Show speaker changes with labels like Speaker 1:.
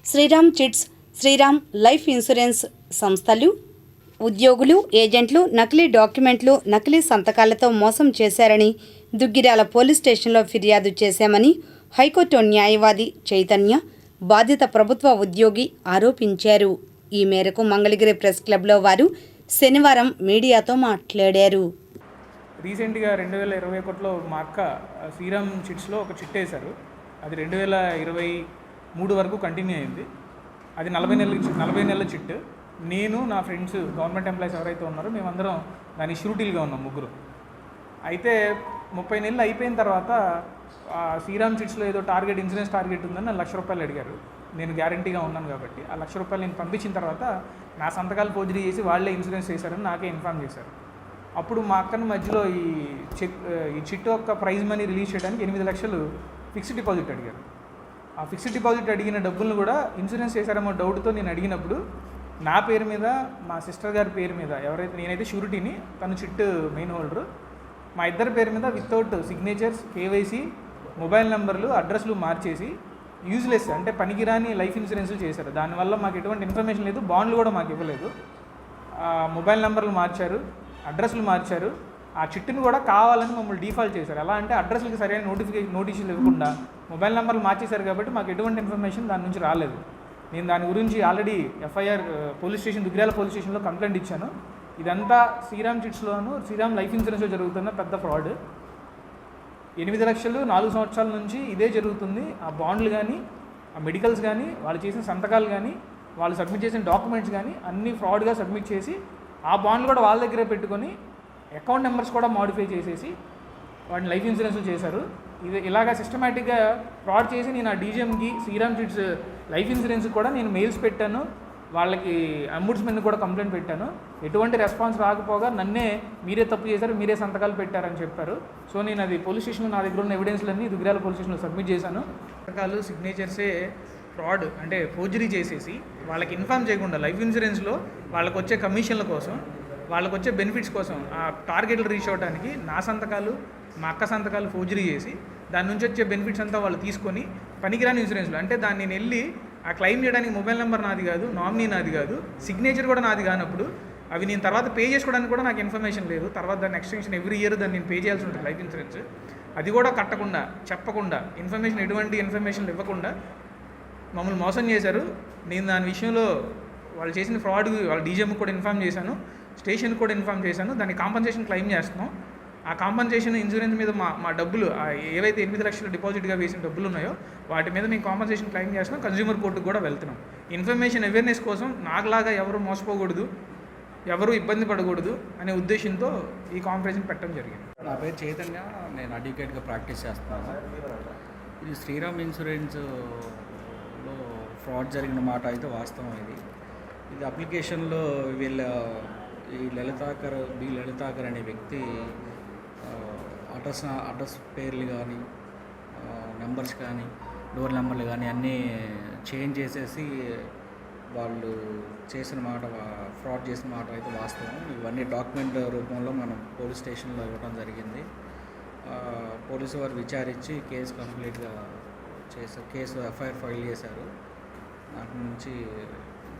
Speaker 1: Sriram chits, Shriram life insurance సంస్థలు ఉద్యోగులు, ఏజెంట్లు నకిలీ డాక్యుమెంట్లు, నకిలీ సంతకాలతో మోసం చేశారని దుగ్గిరాల పోలీస్ స్టేషన్లో ఫిర్యాదు చేశామని హైకోర్టు న్యాయవాది చైతన్య, బాధిత ప్రభుత్వ ఉద్యోగి ఆరోపించారు. ఈ మేరకు మంగళగిరి ప్రెస్ క్లబ్లో వారు శనివారం మీడియాతో మాట్లాడారు.
Speaker 2: రీసెంట్గా 2021లో మా అక్క శ్రీరామ్ చిట్స్లో ఒక చిట్ వేశారు. అది 2023 వరకు కంటిన్యూ అయింది. అది 40 నెలల చిట్. నేను, నా ఫ్రెండ్స్, గవర్నమెంట్ ఎంప్లాయీస్ ఎవరైతే ఉన్నారో మేమందరం దాని షూరిటీలుగా ఉన్నాం, ముగ్గురు. అయితే 30 నెలలు అయిపోయిన తర్వాత శ్రీరామ్ చిట్స్లో ఏదో ఇన్సూరెన్స్ టార్గెట్ ఉందని నాకు ₹1,00,000 అడిగారు. నేను గ్యారంటీగా ఉన్నాను కాబట్టి ఆ ₹1,00,000 నేను పంపించిన తర్వాత నా సంతకాలు ఫోర్జరీ చేసి వాళ్ళే ఇన్సూరెన్స్ చేశారని నాకే ఇన్ఫార్మ్ చేశారు. అప్పుడు మా అక్కని మధ్యలో ఈ చిట్ యొక్క ప్రైజ్ మనీ రిలీజ్ చేయడానికి 8 లక్షలు ఫిక్స్డ్ డిపాజిట్ అడిగారు. ఆ ఫిక్స్డ్ డిపాజిట్ అడిగిన డబ్బులను కూడా ఇన్సూరెన్స్ చేశారేమో డౌట్తో నేను అడిగినప్పుడు నా పేరు మీద, మా సిస్టర్ గారి పేరు మీద, నేనైతే షూరిటీని, తను చిట్ మెయిన్ హోల్డరు, మా ఇద్దరి పేరు మీద వితౌట్ సిగ్నేచర్స్, కేవైసీ, మొబైల్ నెంబర్లు, అడ్రస్లు మార్చేసి యూజ్లెస్ అంటే పనికిరాని లైఫ్ ఇన్సూరెన్స్లు చేశారు. దానివల్ల మాకు ఎటువంటి ఇన్ఫర్మేషన్ లేదు, బాండ్లు కూడా మాకు ఇవ్వలేదు. మొబైల్ నెంబర్లు మార్చారు, అడ్రస్లు మార్చారు. ఆ చిట్టును కూడా కావాలని మమ్మల్ని డిఫాల్ట్ చేశారు. ఎలా అంటే అడ్రస్లకి సరైన నోటీసులు ఇవ్వకుండా మొబైల్ నెంబర్లు మార్చేశారు కాబట్టి మాకు ఎటువంటి ఇన్ఫర్మేషన్ దాని నుంచి రాలేదు. నేను దాని గురించి ఆల్రెడీ ఎఫ్ఐఆర్ దుగ్గిరాల పోలీస్ స్టేషన్లో కంప్లైంట్ ఇచ్చాను. ఇదంతా శ్రీరామ్ చిట్స్లోను, శ్రీరామ్ లైఫ్ ఇన్సూరెన్స్లో జరుగుతున్న పెద్ద ఫ్రాడ్. 8 లక్షలు 4 సంవత్సరాల నుంచి ఇదే జరుగుతుంది. ఆ బాండ్లు కానీ, ఆ మెడికల్స్ కానీ, వాళ్ళు చేసిన సంతకాలు కానీ, వాళ్ళు సబ్మిట్ చేసిన డాక్యుమెంట్స్ కానీ అన్నీ ఫ్రాడ్గా సబ్మిట్ చేసి ఆ బాండ్లు కూడా వాళ్ళ దగ్గరే పెట్టుకొని అకౌంట్ నెంబర్స్ కూడా మాడిఫై చేసేసి వాటిని లైఫ్ ఇన్సూరెన్స్లు చేశారు. ఇలాగా సిస్టమేటిక్గా ఫ్రాడ్ చేసి నేను ఆ డీజీఎంకి, శ్రీరామ్ చిట్స్ లైఫ్ ఇన్సూరెన్స్ కూడా నేను మెయిల్స్ పెట్టాను, వాళ్ళకి అంబుడ్స్మెన్ కూడా కంప్లైంట్ పెట్టాను. ఎటువంటి రెస్పాన్స్ రాకపోగా నన్నే మీరే తప్పు చేశారు, మీరే సంతకాలు పెట్టారని చెప్పారు. సో నేను అది పోలీస్ స్టేషన్లో నా దగ్గర ఉన్న ఎవిడెన్స్లన్నీ దుగ్గిరాల పోలీస్ స్టేషన్లో సబ్మిట్ చేశాను. సంతకాలు, సిగ్నేచర్సే ఫ్రాడ్ అంటే ఫోర్జరీ చేసేసి వాళ్ళకి ఇన్ఫార్మ్ చేయకుండా లైఫ్ ఇన్సూరెన్స్లో వాళ్ళకు వచ్చే కమిషన్ల కోసం, వాళ్ళకు వచ్చే బెనిఫిట్స్ కోసం, ఆ టార్గెట్లు రీచ్ అవ్వడానికి నా సంతకాలు, మా అక్క సంతకాలు ఫోర్జరీ చేసి దాని నుంచి వచ్చే బెనిఫిట్స్ అంతా వాళ్ళు తీసుకొని పనికిరాని ఇన్సూరెన్స్లో అంటే దాన్ని నేను వెళ్ళి ఆ క్లెయిమ్ చేయడానికి మొబైల్ నెంబర్ నాది కాదు, నామినీ నాది కాదు, సిగ్నేచర్ కూడా నాది కానప్పుడు అవి నేను తర్వాత పే చేసుకోవడానికి కూడా నాకు ఇన్ఫర్మేషన్ లేదు. తర్వాత దాన్ని ఎక్స్టెన్షన్ ఎవ్రీ ఇయర్ దాన్ని నేను పే చేయాల్సి ఉంటుంది లైఫ్ ఇన్సూరెన్స్. అది కూడా కట్టకుండా, చెప్పకుండా, ఎటువంటి ఇన్ఫర్మేషన్ ఇవ్వకుండా మమ్మల్ని మోసం చేశారు. నేను దాని విషయంలో వాళ్ళు చేసిన ఫ్రాడ్ వాళ్ళ డీజీఎంకి కూడా ఇన్ఫార్మ్ చేశాను, స్టేషన్కి కూడా ఇన్ఫార్మ్ చేశాను. దాన్ని కాంపన్సేషన్ క్లెయిమ్ చేస్తున్నాం. ఆ కాంపన్సేషన్ ఇన్సూరెన్స్ మీద మా డబ్బులు ఏవైతే 8 లక్షలు డిపాజిట్గా వేసిన డబ్బులు ఉన్నాయో వాటి మీద మేము కాంపన్సేషన్ క్లెయిమ్ చేస్తున్నాం. కన్జ్యూమర్ కోర్టుకు కూడా వెళ్తున్నాం. ఇన్ఫర్మేషన్ అవేర్నెస్ కోసం నాకులాగా ఎవరు మోసపోకూడదు, ఎవరు ఇబ్బంది పడకూడదు అనే ఉద్దేశంతో ఈ కాంపన్సేషన్ పెట్టడం జరిగింది.
Speaker 3: నా పేరు చైతన్య, నేను అడ్వకేట్గా ప్రాక్టీస్ చేస్తున్నాను. ఇది శ్రీరామ్ ఇన్సూరెన్స్లో ఫ్రాడ్ జరిగిన మాట అయితే వాస్తవం. ఇది అప్లికేషన్లో ఈ లలితాకర్ అనే వ్యక్తి అడ్రస్ పేర్లు కానీ, నెంబర్స్ కానీ, డోర్ నెంబర్లు కానీ అన్నీ చేంజ్ చేసేసి వాళ్ళు చేసిన మాట, ఫ్రాడ్ చేసిన మాట అయితే వాస్తవం. ఇవన్నీ డాక్యుమెంట్ రూపంలో మనం పోలీస్ స్టేషన్లో ఇవ్వడం జరిగింది. పోలీసు వారు విచారించి కేసు కంప్లీట్గా కేసు ఎఫ్ఐఆర్ ఫైల్ చేశారు. దాని నుంచి